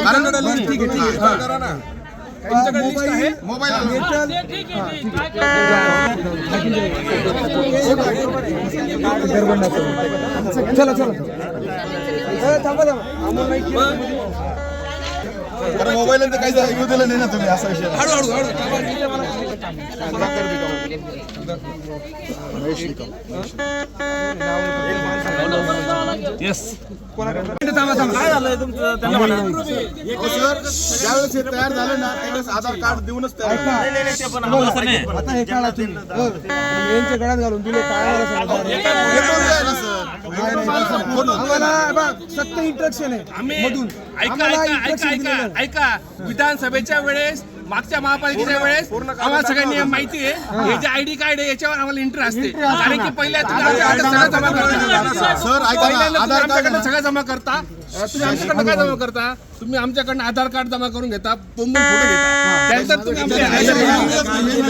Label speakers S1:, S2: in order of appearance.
S1: ठीक आहे मोबाईल चला चला मोबाईल काही येऊ दिलं नाही ना तुम्ही असा विषय ज्यावेळेस हे तयार झालं ना त्यावेळेस आधार कार्ड देऊनच तयार आता हे काढा तुम्ही यांच्या गळ्यात घालून दिले आम्हाला सत्य इंट्रॅक्शन आहे मधून
S2: ऐका विधानसभेच्या वेळेस मागच्या महापालिकेच्या वेळेस आम्हाला सगळ्यांनी माहिती आहे हे जे आयडी कार्ड आहे याच्यावर आम्हाला एंट्री असते कारण की पहिल्या सगळं जमा करता तुम्ही आमच्याकडनं काय जमा करता तुम्ही आमच्याकडनं आधार कार्ड जमा करून घेता फोटो घेता त्यानंतर तुम्ही